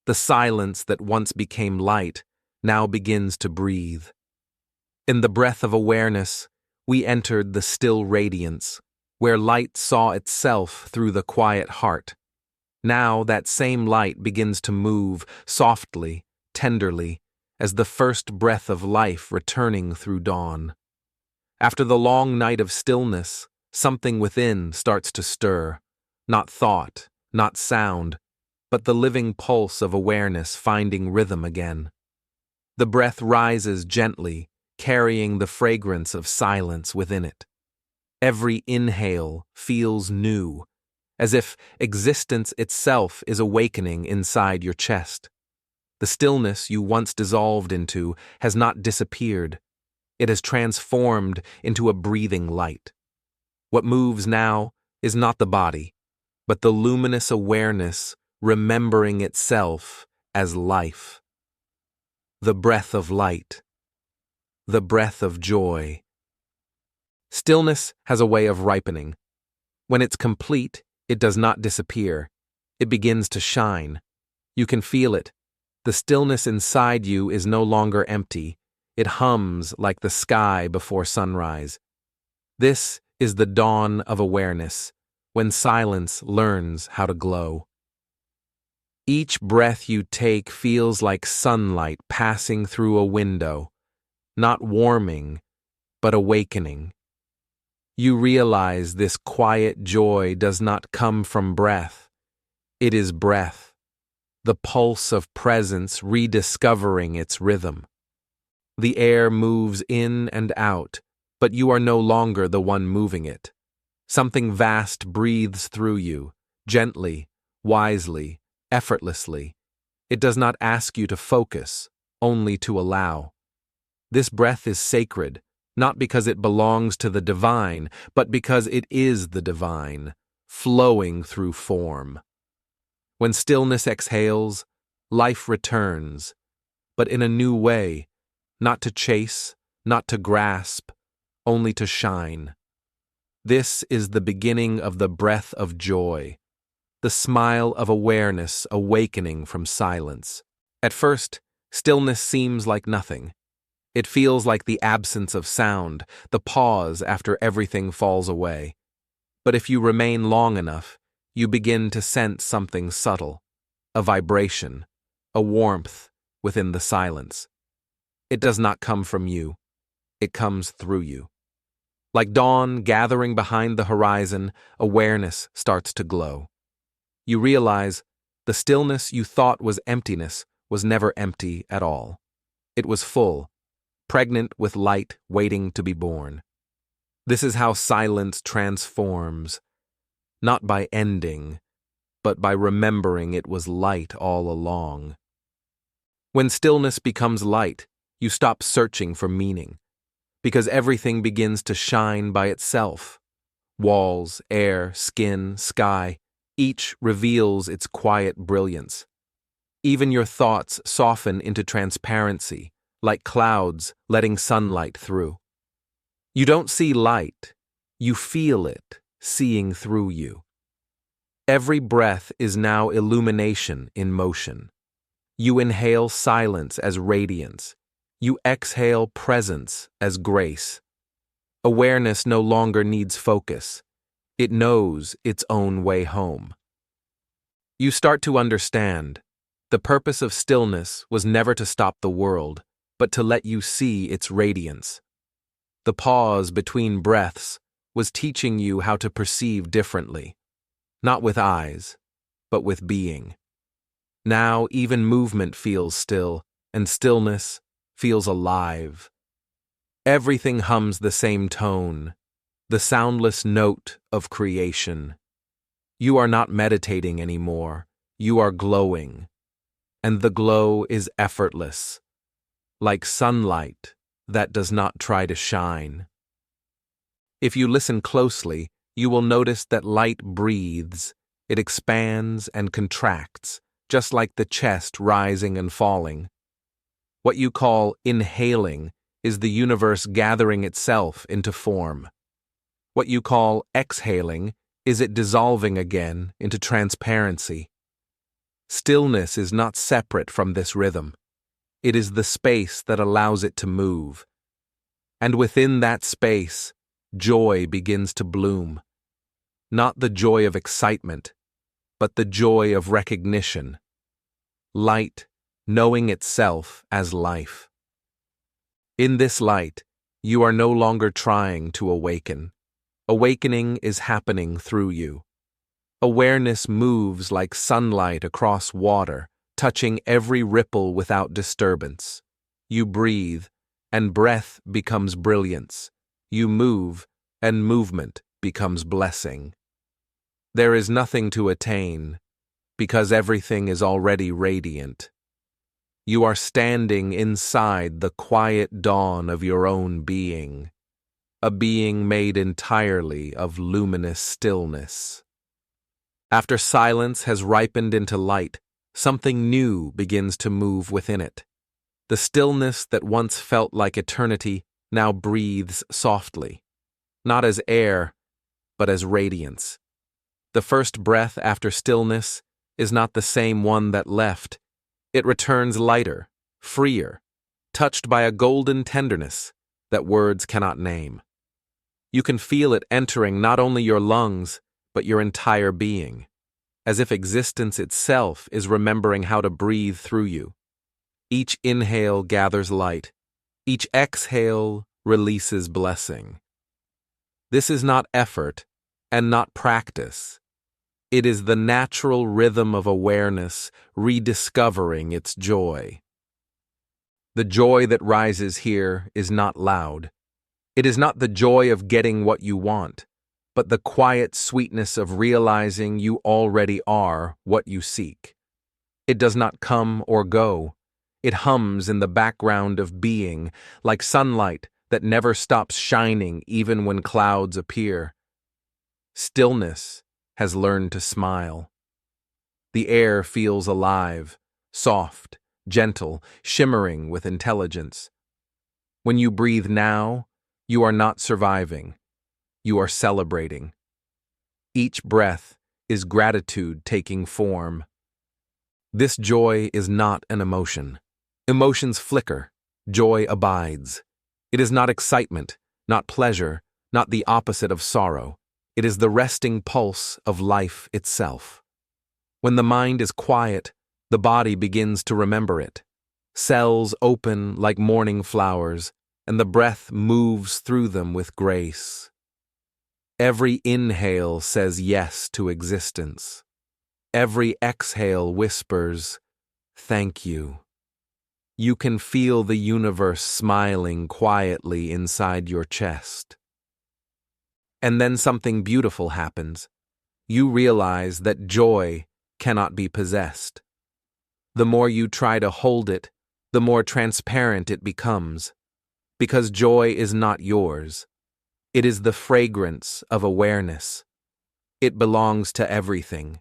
The silence that once became light now begins to breathe. In the breath of awareness, we entered the still radiance, where light saw itself through the quiet heart. Now that same light begins to move softly, tenderly, as the first breath of life returning through dawn. After the long night of stillness, something within starts to stir, not thought, not sound, but the living pulse of awareness finding rhythm again. The breath rises gently, carrying the fragrance of silence within it. Every inhale feels new, as if existence itself is awakening inside your chest. The stillness you once dissolved into has not disappeared. It has transformed into a breathing light. What moves now is not the body, but the luminous awareness remembering itself as life. The breath of light. The breath of joy. Stillness has a way of ripening. When it's complete, it does not disappear. It begins to shine. You can feel it. The stillness inside you is no longer empty. It hums like the sky before sunrise. This is the dawn of awareness, when silence learns how to glow. Each breath you take feels like sunlight passing through a window, not warming, but awakening. You realize this quiet joy does not come from breath. It is breath, the pulse of presence rediscovering its rhythm. The air moves in and out, but you are no longer the one moving it. Something vast breathes through you, gently, wisely, effortlessly. It does not ask you to focus, only to allow. This breath is sacred, not because it belongs to the divine, but because it is the divine, flowing through form. When stillness exhales, life returns, but in a new way, not to chase, not to grasp, only to shine. This is the beginning of the breath of joy, the smile of awareness awakening from silence. At first, stillness seems like nothing. It feels like the absence of sound, the pause after everything falls away. But if you remain long enough, you begin to sense something subtle, a vibration, a warmth within the silence. It does not come from you. It comes through you. Like dawn gathering behind the horizon, awareness starts to glow. You realize the stillness you thought was emptiness was never empty at all. It was full, pregnant with light waiting to be born. This is how silence transforms, not by ending, but by remembering it was light all along. When stillness becomes light, you stop searching for meaning, because everything begins to shine by itself. Walls, air, skin, sky, each reveals its quiet brilliance. Even your thoughts soften into transparency, like clouds letting sunlight through. You don't see light, you feel it seeing through you. Every breath is now illumination in motion. You inhale silence as radiance. You exhale presence as grace. Awareness no longer needs focus. It knows its own way home. You start to understand. The purpose of stillness was never to stop the world, but to let you see its radiance. The pause between breaths was teaching you how to perceive differently, not with eyes, but with being. Now even movement feels still, and stillness feels alive. Everything hums the same tone, the soundless note of creation. You are not meditating anymore, you are glowing, and the glow is effortless, like sunlight that does not try to shine. If you listen closely, you will notice that light breathes, it expands and contracts, just like the chest rising and falling. What you call inhaling is the universe gathering itself into form. What you call exhaling is it dissolving again into transparency. Stillness is not separate from this rhythm. It is the space that allows it to move. And within that space, joy begins to bloom. Not the joy of excitement, but the joy of recognition. Light, knowing itself as life. In this light, you are no longer trying to awaken. Awakening is happening through you. Awareness moves like sunlight across water, touching every ripple without disturbance. You breathe, and breath becomes brilliance. You move, and movement becomes blessing. There is nothing to attain, because everything is already radiant. You are standing inside the quiet dawn of your own being, a being made entirely of luminous stillness. After silence has ripened into light, something new begins to move within it. The stillness that once felt like eternity now breathes softly, not as air, but as radiance. The first breath after stillness is not the same one that left. It returns lighter, freer, touched by a golden tenderness that words cannot name. You can feel it entering not only your lungs, but your entire being, as if existence itself is remembering how to breathe through you. Each inhale gathers light. Each exhale releases blessing. This is not effort and not practice. It is the natural rhythm of awareness rediscovering its joy. The joy that rises here is not loud. It is not the joy of getting what you want, but the quiet sweetness of realizing you already are what you seek. It does not come or go. It hums in the background of being, like sunlight that never stops shining even when clouds appear. Stillness has learned to smile. The air feels alive, soft, gentle, shimmering with intelligence. When you breathe now, you are not surviving. You are celebrating. Each breath is gratitude taking form. This joy is not an emotion. Emotions flicker. Joy abides. It is not excitement, not pleasure, not the opposite of sorrow. It is the resting pulse of life itself. When the mind is quiet, the body begins to remember it. Cells open like morning flowers, and the breath moves through them with grace. Every inhale says yes to existence. Every exhale whispers, "Thank you." You can feel the universe smiling quietly inside your chest. And then something beautiful happens. You realize that joy cannot be possessed. The more you try to hold it, the more transparent it becomes. Because joy is not yours. It is the fragrance of awareness. It belongs to everything.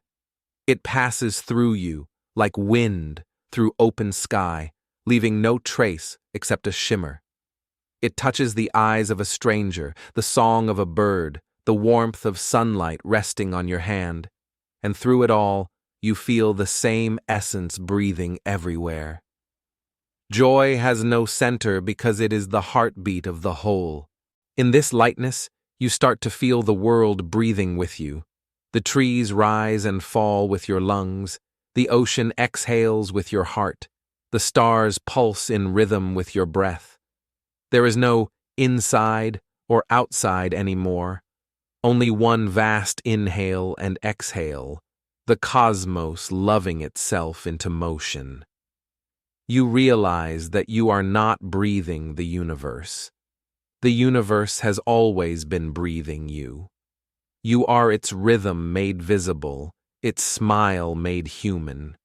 It passes through you like wind through open sky, leaving no trace except a shimmer. It touches the eyes of a stranger, the song of a bird, the warmth of sunlight resting on your hand, and through it all, you feel the same essence breathing everywhere. Joy has no center because it is the heartbeat of the whole. In this lightness, you start to feel the world breathing with you. The trees rise and fall with your lungs. The ocean exhales with your heart. The stars pulse in rhythm with your breath. There is no inside or outside anymore. Only one vast inhale and exhale, the cosmos loving itself into motion. You realize that you are not breathing the universe. The universe has always been breathing you. You are its rhythm made visible, its smile made human.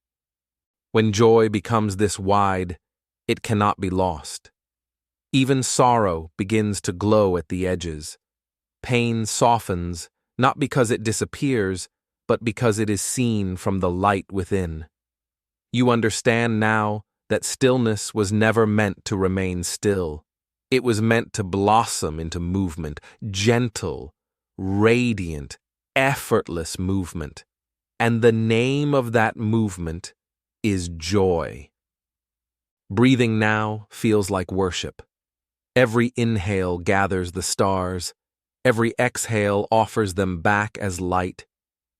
When joy becomes this wide, it cannot be lost. Even sorrow begins to glow at the edges. Pain softens, not because it disappears, but because it is seen from the light within. You understand now that stillness was never meant to remain still. It was meant to blossom into movement, gentle, radiant, effortless movement. And the name of that movement is joy. Breathing now feels like worship. Every inhale gathers the stars. Every exhale offers them back as light.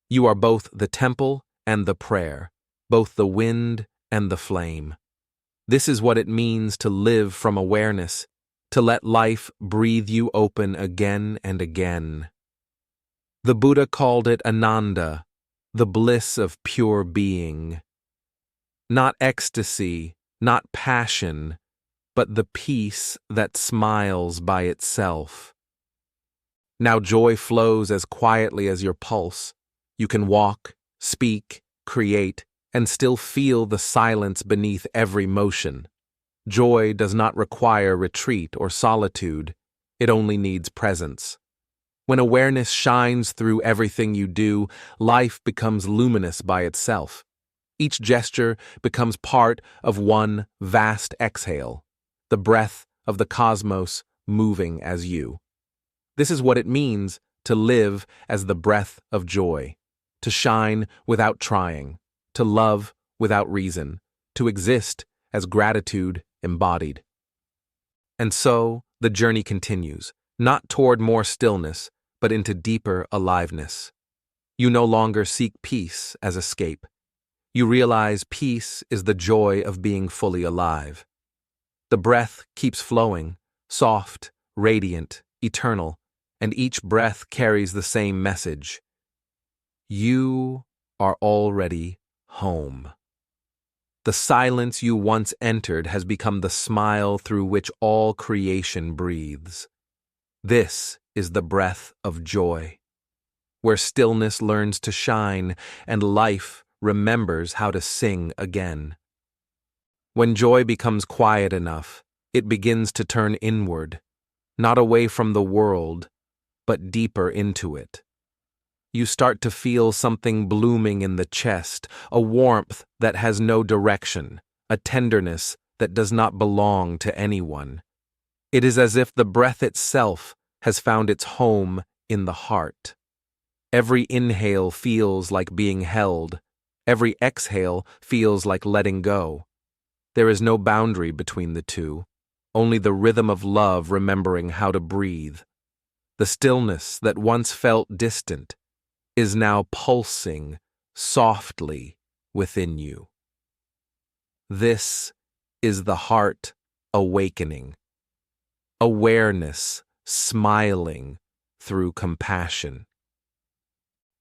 You are both the temple and the prayer, both the wind and the flame. This is what it means to live from awareness, to let life breathe you open again and again. The Buddha called it Ananda, the bliss of pure being. Not ecstasy, not passion, but the peace that smiles by itself. Now joy flows as quietly as your pulse. You can walk, speak, create, and still feel the silence beneath every motion. Joy does not require retreat or solitude. It only needs presence. When awareness shines through everything you do, life becomes luminous by itself. Each gesture becomes part of one vast exhale, the breath of the cosmos moving as you. This is what it means to live as the breath of joy, to shine without trying, to love without reason, to exist as gratitude embodied. And so, the journey continues, not toward more stillness, but into deeper aliveness. You no longer seek peace as escape. You realize peace is the joy of being fully alive. The breath keeps flowing, soft, radiant, eternal, and each breath carries the same message. You are already home. The silence you once entered has become the smile through which all creation breathes. This is the breath of joy, where stillness learns to shine and life remembers how to sing again. When joy becomes quiet enough, it begins to turn inward, not away from the world, but deeper into it. You start to feel something blooming in the chest, a warmth that has no direction, a tenderness that does not belong to anyone. It is as if the breath itself has found its home in the heart. Every inhale feels like being held. Every exhale feels like letting go. There is no boundary between the two, only the rhythm of love remembering how to breathe. The stillness that once felt distant is now pulsing softly within you. This is the heart awakening, awareness smiling through compassion.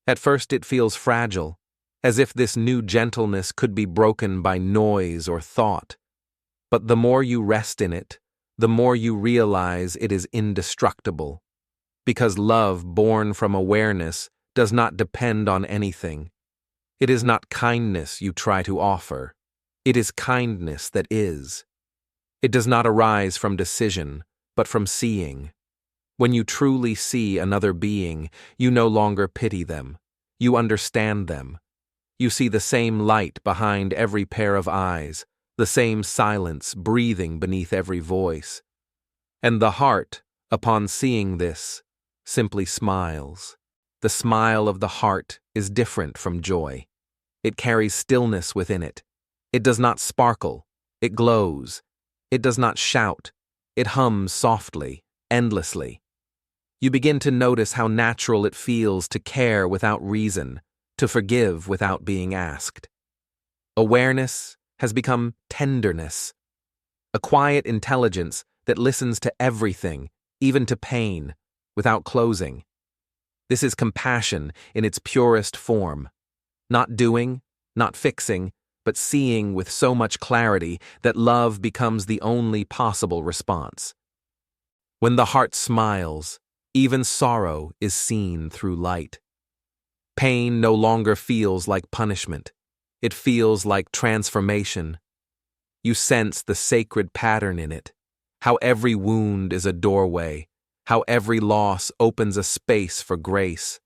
At first it feels fragile, as if this new gentleness could be broken by noise or thought. But the more you rest in it, the more you realize it is indestructible, because love born from awareness does not depend on anything. It is not kindness you try to offer. It is kindness that is. It does not arise from decision, but from seeing. When you truly see another being, you no longer pity them. You understand them. You see the same light behind every pair of eyes, the same silence breathing beneath every voice. And the heart, upon seeing this, simply smiles. The smile of the heart is different from joy. It carries stillness within it. It does not sparkle. It glows. It does not shout. It hums softly, endlessly. You begin to notice how natural it feels to care without reason, to forgive without being asked. Awareness has become tenderness, a quiet intelligence that listens to everything, even to pain, without closing. This is compassion in its purest form, not doing, not fixing, but seeing with so much clarity that love becomes the only possible response. When the heart smiles, even sorrow is seen through light. Pain no longer feels like punishment. It feels like transformation. You sense the sacred pattern in it, how every wound is a doorway, how every loss opens a space for grace.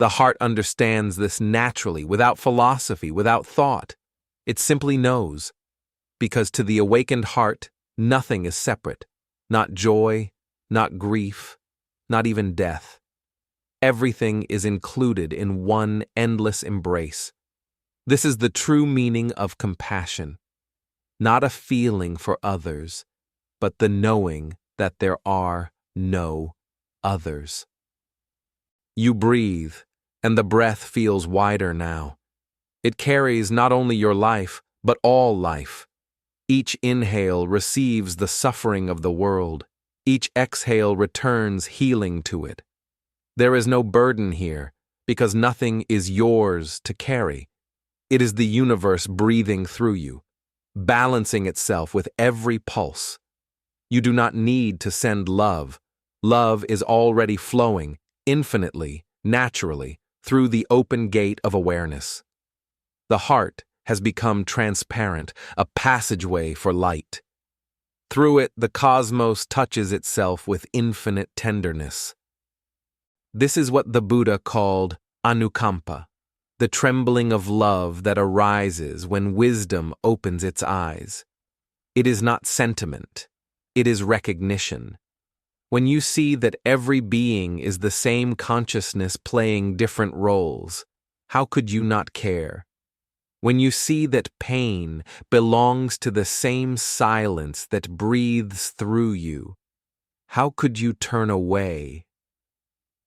The heart understands this naturally, without philosophy, without thought. It simply knows, because to the awakened heart, nothing is separate, not joy, not grief, not even death. Everything is included in one endless embrace. This is the true meaning of compassion, not a feeling for others, but the knowing that there are no others. You breathe, and the breath feels wider now. It carries not only your life, but all life. Each inhale receives the suffering of the world. Each exhale returns healing to it. There is no burden here, because nothing is yours to carry. It is the universe breathing through you, balancing itself with every pulse. You do not need to send love. Love is already flowing, infinitely, naturally, through the open gate of awareness. The heart has become transparent, a passageway for light. Through it, the cosmos touches itself with infinite tenderness. This is what the Buddha called anukampa, the trembling of love that arises when wisdom opens its eyes. It is not sentiment, it is recognition. When you see that every being is the same consciousness playing different roles, how could you not care? When you see that pain belongs to the same silence that breathes through you, how could you turn away?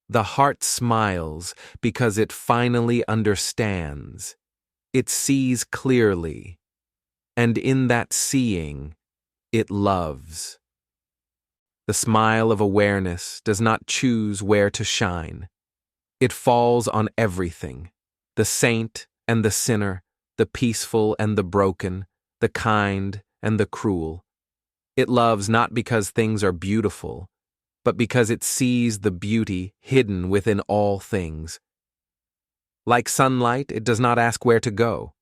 The heart smiles because it finally understands. It sees clearly, and in that seeing, it loves. The smile of awareness does not choose where to shine. It falls on everything, the saint and the sinner, the peaceful and the broken, the kind and the cruel. It loves not because things are beautiful, but because it sees the beauty hidden within all things. Like sunlight, it does not ask where to go.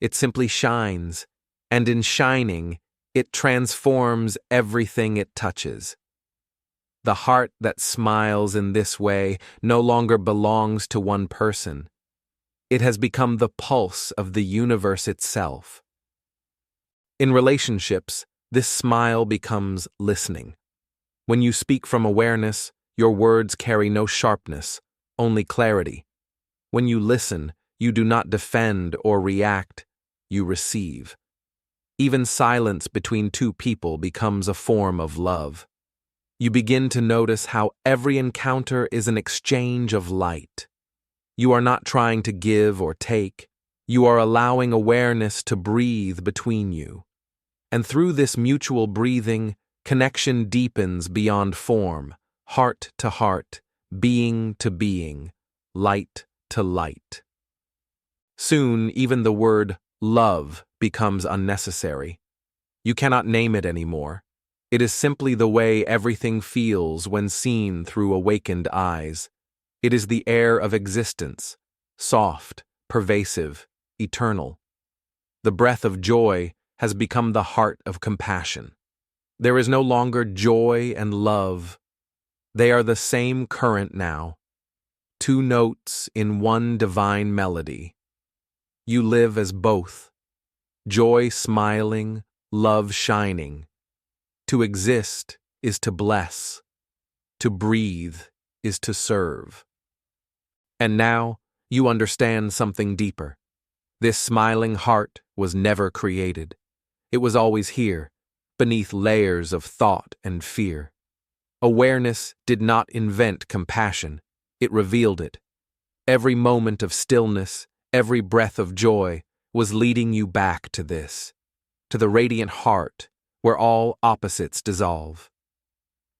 It simply shines, and in shining, it transforms everything it touches. The heart that smiles in this way no longer belongs to one person. It has become the pulse of the universe itself. In relationships, this smile becomes listening. When you speak from awareness, your words carry no sharpness, only clarity. When you listen, you do not defend or react, you receive. Even silence between two people becomes a form of love. You begin to notice how every encounter is an exchange of light. You are not trying to give or take. You are allowing awareness to breathe between you. And through this mutual breathing, connection deepens beyond form, heart to heart, being to being, light to light. Soon, even the word love becomes unnecessary. You cannot name it anymore. It is simply the way everything feels when seen through awakened eyes. It is the air of existence, soft, pervasive, eternal. The breath of joy has become the heart of compassion. There is no longer joy and love. They are the same current now, two notes in one divine melody. You live as both, joy smiling, love shining. To exist is to bless, to breathe is to serve. And now you understand something deeper. This smiling heart was never created. It was always here, beneath layers of thought and fear. Awareness did not invent compassion, it revealed it. Every moment of stillness, every breath of joy was leading you back to this, to the radiant heart where all opposites dissolve.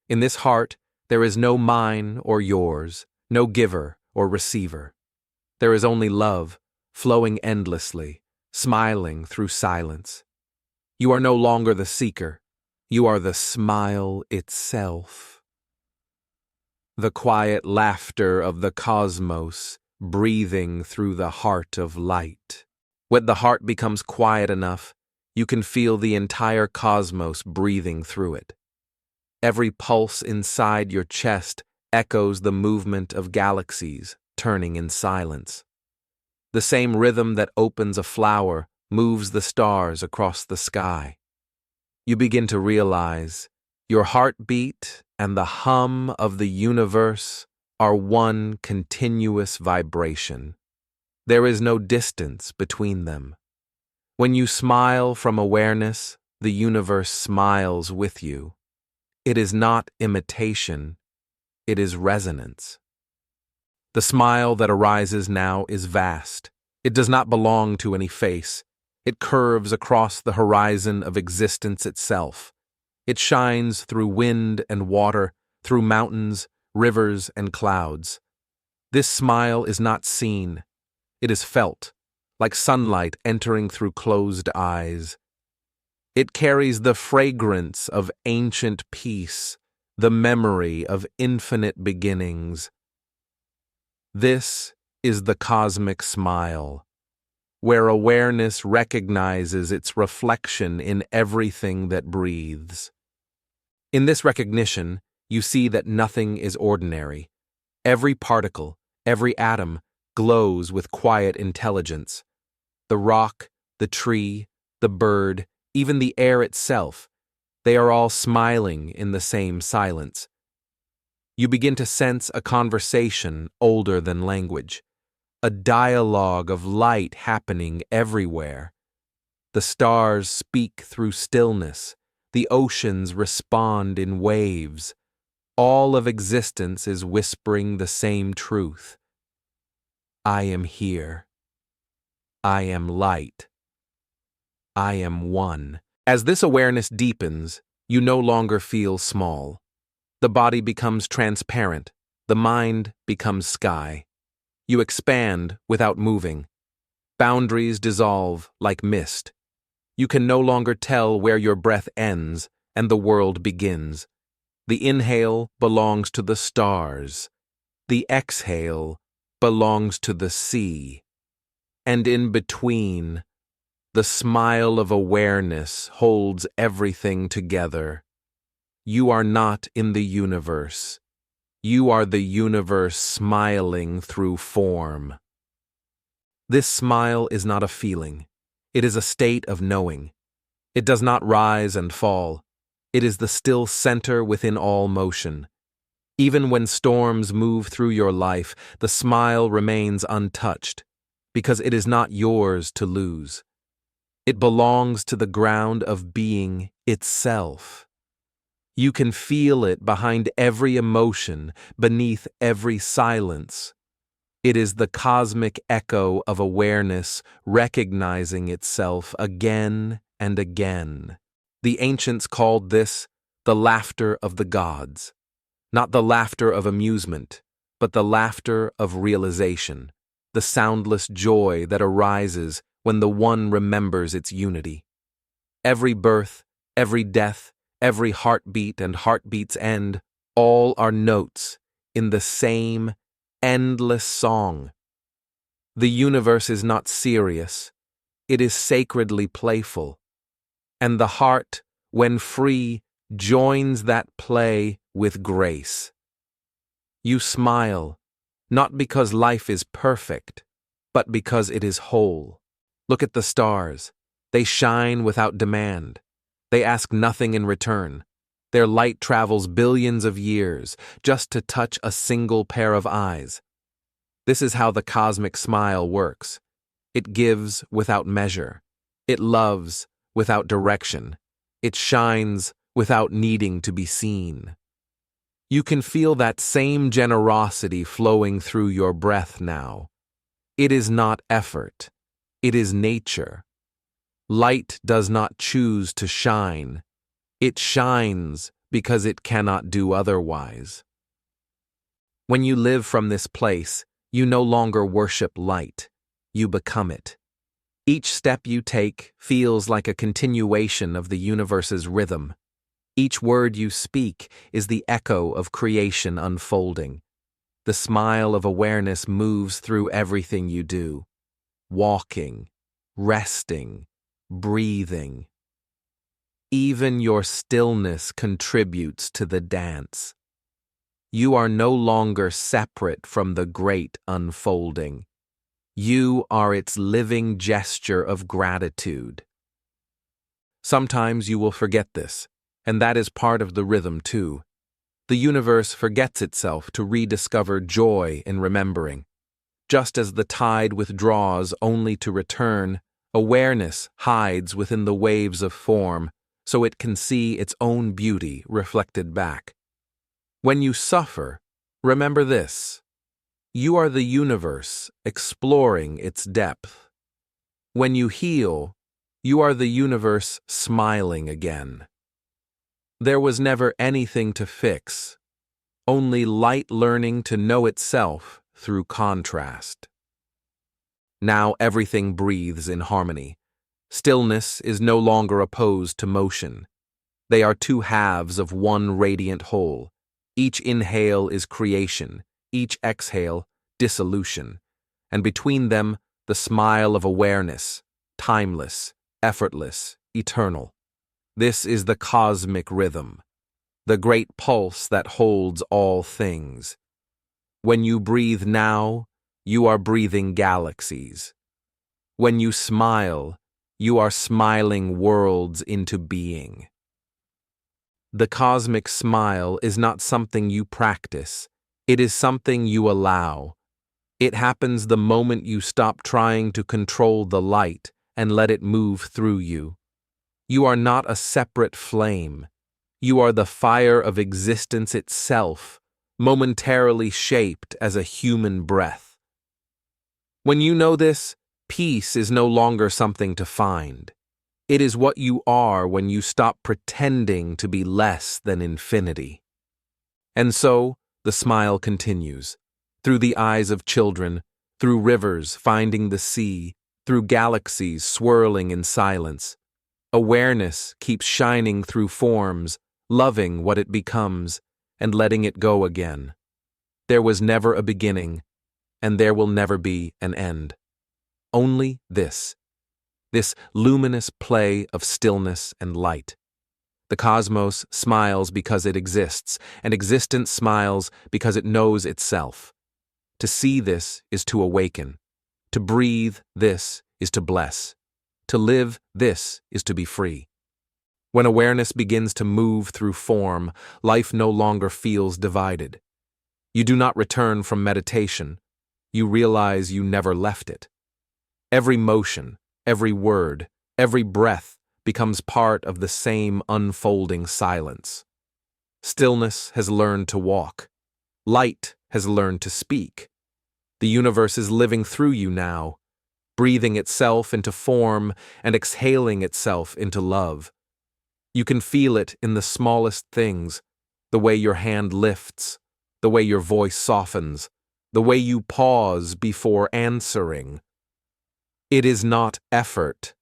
In this heart, there is no mine or yours, no giver or receiver. There is only love, flowing endlessly, smiling through silence. You are no longer the seeker. You are the smile itself. The quiet laughter of the cosmos breathing through the heart of light. When the heart becomes quiet enough, you can feel the entire cosmos breathing through it. Every pulse inside your chest echoes the movement of galaxies turning in silence. The same rhythm that opens a flower moves the stars across the sky. You begin to realize your heartbeat and the hum of the universe are one continuous vibration. There is no distance between them. When you smile from awareness, the universe smiles with you. It is not imitation, it is resonance. The smile that arises now is vast. It does not belong to any face. It curves across the horizon of existence itself. It shines through wind and water, through mountains, rivers, and clouds. This smile is not seen. It is felt, like sunlight entering through closed eyes. It carries the fragrance of ancient peace, the memory of infinite beginnings. This is the cosmic smile, where awareness recognizes its reflection in everything that breathes. In this recognition, you see that nothing is ordinary. Every particle, every atom, glows with quiet intelligence. The rock, the tree, the bird, even the air itself, they are all smiling in the same silence. You begin to sense a conversation older than language, a dialogue of light happening everywhere. The stars speak through stillness, the oceans respond in waves. All of existence is whispering the same truth. I am here. I am light. I am one. As this awareness deepens, you no longer feel small. The body becomes transparent. The mind becomes sky. You expand without moving. Boundaries dissolve like mist. You can no longer tell where your breath ends and the world begins. The inhale belongs to the stars. The exhale belongs to the sea. And in between, the smile of awareness holds everything together. You are not in the universe. You are the universe smiling through form. This smile is not a feeling. It is a state of knowing. It does not rise and fall. It is the still center within all motion. Even when storms move through your life, the smile remains untouched, because it is not yours to lose. It belongs to the ground of being itself. You can feel it behind every emotion, beneath every silence. It is the cosmic echo of awareness recognizing itself again and again. The ancients called this the laughter of the gods. Not the laughter of amusement, but the laughter of realization, the soundless joy that arises when the one remembers its unity. Every birth, every death, every heartbeat and heartbeat's end, all are notes in the same endless song. The universe is not serious, it is sacredly playful, and the heart, when free, joins that play with grace. You smile, not because life is perfect, but because it is whole. Look at the stars. They shine without demand. They ask nothing in return. Their light travels billions of years just to touch a single pair of eyes. This is how the cosmic smile works. It gives without measure. It loves without direction. It shines without needing to be seen. You can feel that same generosity flowing through your breath now. It is not effort. It is nature. Light does not choose to shine. It shines because it cannot do otherwise. When you live from this place, you no longer worship light. You become it. Each step you take feels like a continuation of the universe's rhythm. Each word you speak is the echo of creation unfolding. The smile of awareness moves through everything you do. Walking, resting, breathing. Even your stillness contributes to the dance. You are no longer separate from the great unfolding. You are its living gesture of gratitude. Sometimes you will forget this, and that is part of the rhythm too. The universe forgets itself to rediscover joy in remembering. Just as the tide withdraws only to return, awareness hides within the waves of form, so it can see its own beauty reflected back. When you suffer, remember this: you are the universe exploring its depth. When you heal, you are the universe smiling again. There was never anything to fix, only light learning to know itself through contrast. Now everything breathes in harmony. Stillness is no longer opposed to motion. They are two halves of one radiant whole. Each inhale is creation, each exhale, dissolution, and between them, the smile of awareness, timeless, effortless, eternal. This is the cosmic rhythm, the great pulse that holds all things. When you breathe now, you are breathing galaxies. When you smile, you are smiling worlds into being. The cosmic smile is not something you practice, it is something you allow. It happens the moment you stop trying to control the light and let it move through you. You are not a separate flame. You are the fire of existence itself, momentarily shaped as a human breath. When you know this, peace is no longer something to find. It is what you are when you stop pretending to be less than infinity. And so, the smile continues, through the eyes of children, through rivers finding the sea, through galaxies swirling in silence. Awareness keeps shining through forms, loving what it becomes, and letting it go again. There was never a beginning, and there will never be an end. Only this luminous play of stillness and light. The cosmos smiles because it exists, and existence smiles because it knows itself. To see this is to awaken. To breathe this is to bless. To live this is to be free. When awareness begins to move through form, life no longer feels divided. You do not return from meditation. You realize you never left it. Every motion, every word, every breath becomes part of the same unfolding silence. Stillness has learned to walk. Light has learned to speak. The universe is living through you now, breathing itself into form and exhaling itself into love. You can feel it in the smallest things, the way your hand lifts, the way your voice softens, the way you pause before answering. It is not effort.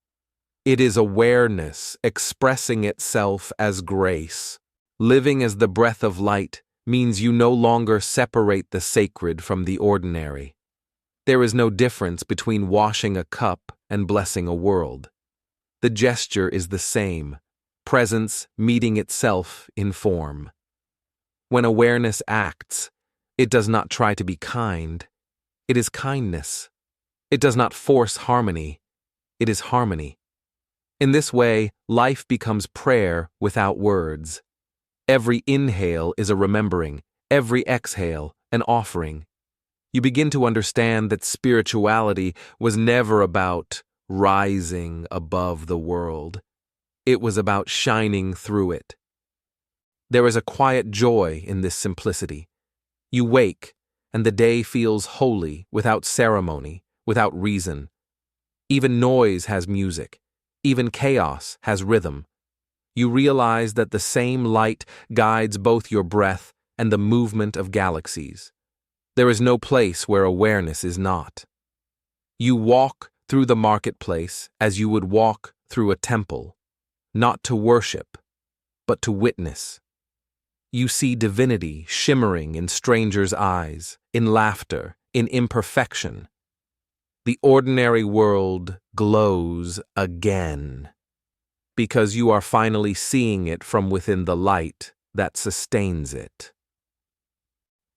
It is awareness expressing itself as grace. Living as the breath of light means you no longer separate the sacred from the ordinary. There is no difference between washing a cup and blessing a world. The gesture is the same, presence meeting itself in form. When awareness acts, it does not try to be kind. It is kindness. It does not force harmony. It is harmony. In this way, life becomes prayer without words. Every inhale is a remembering, every exhale an offering. You begin to understand that spirituality was never about rising above the world. It was about shining through it. There is a quiet joy in this simplicity. You wake, and the day feels holy without ceremony, without reason. Even noise has music. Even chaos has rhythm. You realize that the same light guides both your breath and the movement of galaxies. There is no place where awareness is not. You walk through the marketplace as you would walk through a temple, not to worship, but to witness. You see divinity shimmering in strangers' eyes, in laughter, in imperfection. The ordinary world glows again, because you are finally seeing it from within the light that sustains it.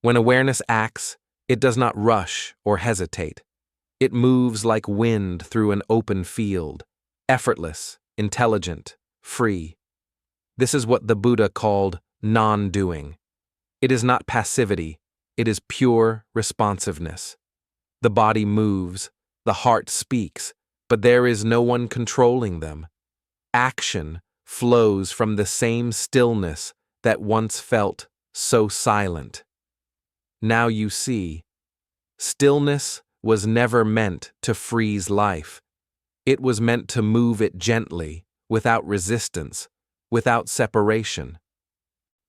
When awareness acts, it does not rush or hesitate. It moves like wind through an open field, effortless, intelligent, free. This is what the Buddha called non-doing. It is not passivity, it is pure responsiveness. The body moves, the heart speaks, but there is no one controlling them. Action flows from the same stillness that once felt so silent. Now you see, stillness was never meant to freeze life. It was meant to move it gently, without resistance, without separation.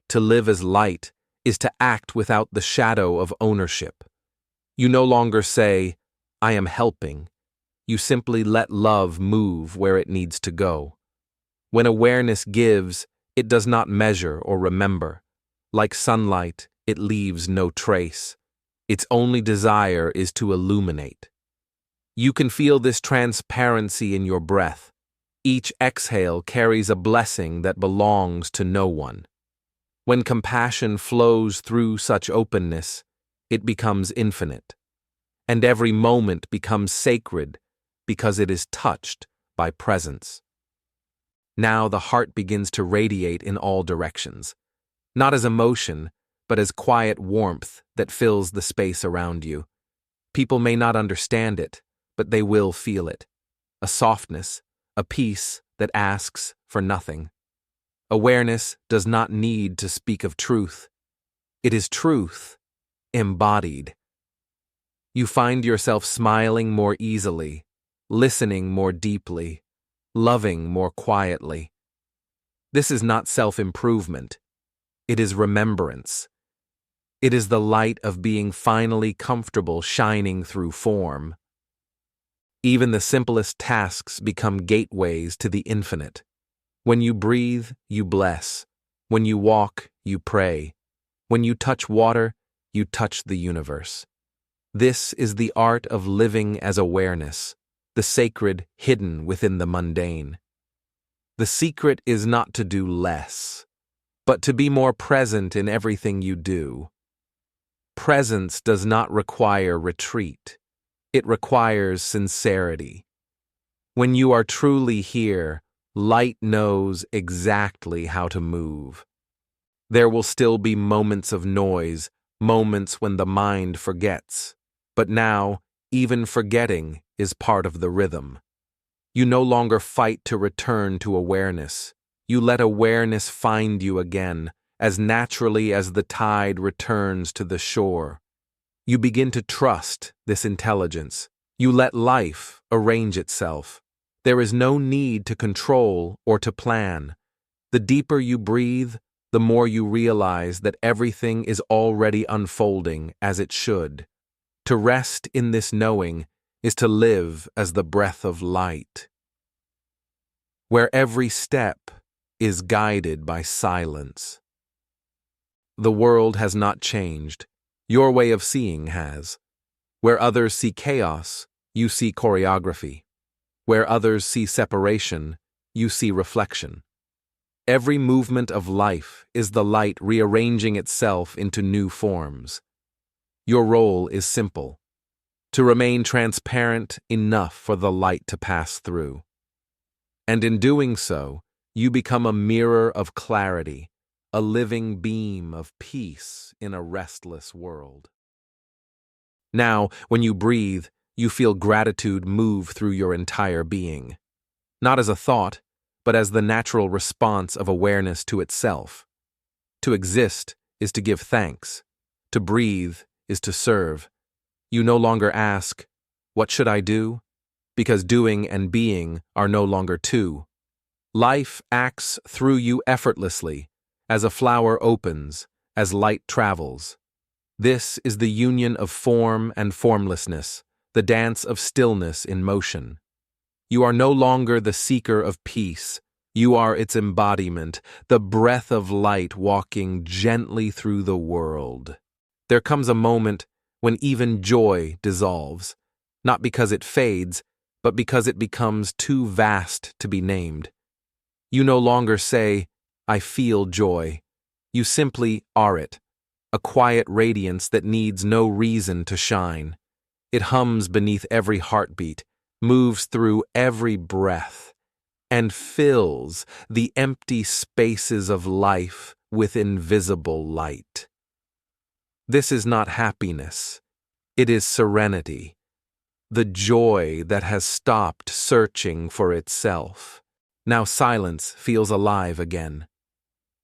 To live as light is to act without the shadow of ownership. You no longer say, "I am helping." You simply let love move where it needs to go. When awareness gives, it does not measure or remember. Like sunlight, it leaves no trace. Its only desire is to illuminate. You can feel this transparency in your breath. Each exhale carries a blessing that belongs to no one. When compassion flows through such openness, it becomes infinite. And every moment becomes sacred because it is touched by presence. Now the heart begins to radiate in all directions, not as emotion, but as quiet warmth that fills the space around you. People may not understand it, but they will feel it. A softness, a peace that asks for nothing. Awareness does not need to speak of truth. It is truth, embodied. You find yourself smiling more easily, listening more deeply, loving more quietly. This is not self-improvement. It is remembrance. It is the light of being finally comfortable shining through form. Even the simplest tasks become gateways to the infinite. When you breathe, you bless. When you walk, you pray. When you touch water, you touch the universe. This is the art of living as awareness, the sacred hidden within the mundane. The secret is not to do less, but to be more present in everything you do. Presence does not require retreat. It requires sincerity. When you are truly here, light knows exactly how to move. There will still be moments of noise, moments when the mind forgets. But now, even forgetting is part of the rhythm. You no longer fight to return to awareness. You let awareness find you again, as naturally as the tide returns to the shore. You begin to trust this intelligence. You let life arrange itself. There is no need to control or to plan. The deeper you breathe, the more you realize that everything is already unfolding as it should. To rest in this knowing is to live as the breath of light, where every step is guided by silence. The world has not changed. Your way of seeing has. Where others see chaos, you see choreography. Where others see separation, you see reflection. Every movement of life is the light rearranging itself into new forms. Your role is simple: to remain transparent enough for the light to pass through. And in doing so, you become a mirror of clarity, a living beam of peace in a restless world. Now, when you breathe, you feel gratitude move through your entire being, not as a thought, but as the natural response of awareness to itself. To exist is to give thanks. To breathe is to serve. You no longer ask, "What should I do?" because doing and being are no longer two. Life acts through you effortlessly, as a flower opens, as light travels. This is the union of form and formlessness, the dance of stillness in motion. You are no longer the seeker of peace. You are its embodiment, the breath of light walking gently through the world. There comes a moment when even joy dissolves, not because it fades, but because it becomes too vast to be named. You no longer say, "I feel joy." You simply are it, a quiet radiance that needs no reason to shine. It hums beneath every heartbeat, moves through every breath, and fills the empty spaces of life with invisible light. This is not happiness. It is serenity, the joy that has stopped searching for itself. Now silence feels alive again.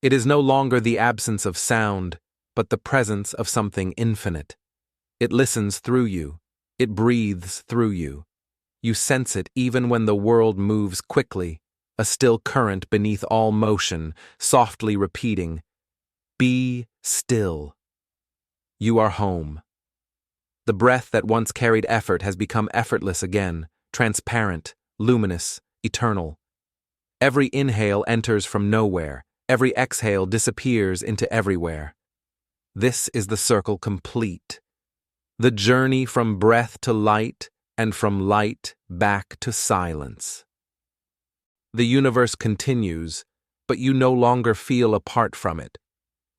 It is no longer the absence of sound, but the presence of something infinite. It listens through you. It breathes through you. You sense it even when the world moves quickly, a still current beneath all motion, softly repeating, "Be still." You are home. The breath that once carried effort has become effortless again, transparent, luminous, eternal. Every inhale enters from nowhere. Every exhale disappears into everywhere. This is the circle complete. The journey from breath to light and from light back to silence. The universe continues, but you no longer feel apart from it.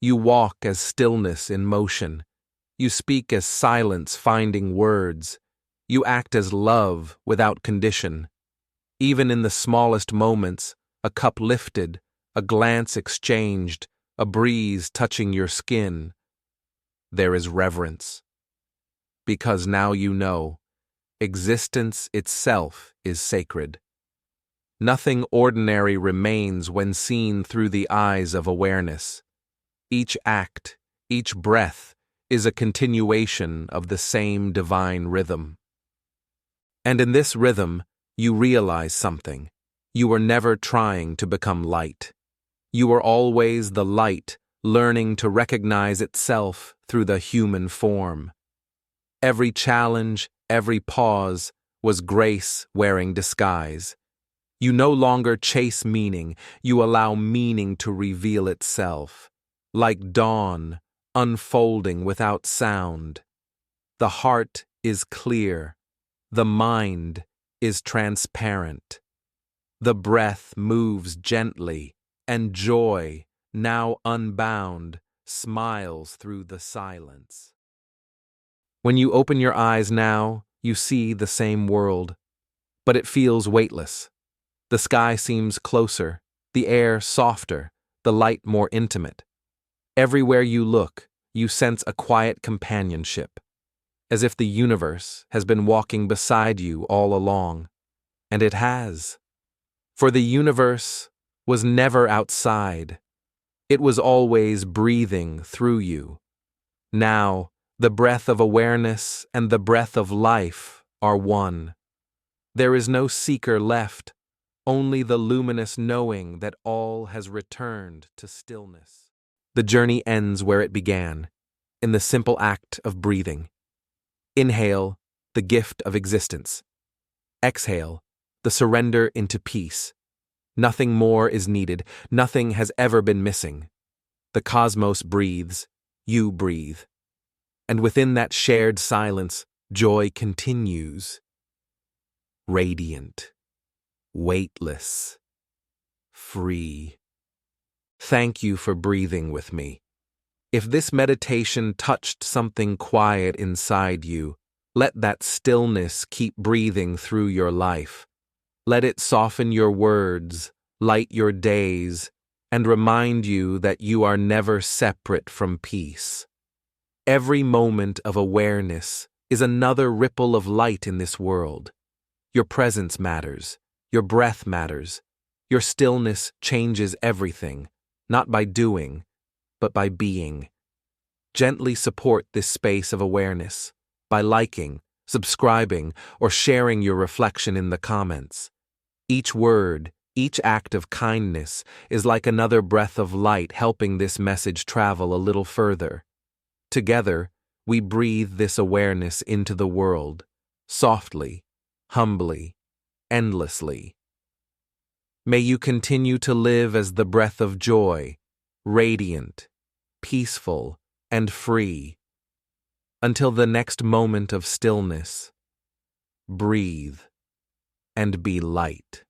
You walk as stillness in motion. You speak as silence finding words. You act as love without condition. Even in the smallest moments, a cup lifted, a glance exchanged, a breeze touching your skin, there is reverence. Because now you know, existence itself is sacred. Nothing ordinary remains when seen through the eyes of awareness. Each act, each breath, is a continuation of the same divine rhythm. And in this rhythm, you realize something. You were never trying to become light. You were always the light, learning to recognize itself through the human form. Every challenge, every pause, was grace wearing disguise. You no longer chase meaning, you allow meaning to reveal itself. Like dawn, unfolding without sound. The heart is clear. The mind is transparent. The breath moves gently, and joy, now unbound, smiles through the silence. When you open your eyes now, you see the same world, but it feels weightless. The sky seems closer, the air softer, the light more intimate. Everywhere you look, you sense a quiet companionship, as if the universe has been walking beside you all along. And it has. For the universe was never outside. It was always breathing through you. Now, the breath of awareness and the breath of life are one. There is no seeker left, only the luminous knowing that all has returned to stillness. The journey ends where it began, in the simple act of breathing. Inhale, the gift of existence. Exhale, the surrender into peace. Nothing more is needed, nothing has ever been missing. The cosmos breathes, you breathe. And within that shared silence, joy continues. Radiant, weightless, free. Thank you for breathing with me. If this meditation touched something quiet inside you, let that stillness keep breathing through your life. Let it soften your words, light your days, and remind you that you are never separate from peace. Every moment of awareness is another ripple of light in this world. Your presence matters. Your breath matters. Your stillness changes everything, not by doing, but by being. Gently support this space of awareness by liking, subscribing, or sharing your reflection in the comments. Each word, each act of kindness is like another breath of light helping this message travel a little further. Together, we breathe this awareness into the world, softly, humbly, endlessly. May you continue to live as the breath of joy, radiant, peaceful, and free. Until the next moment of stillness, breathe and be light.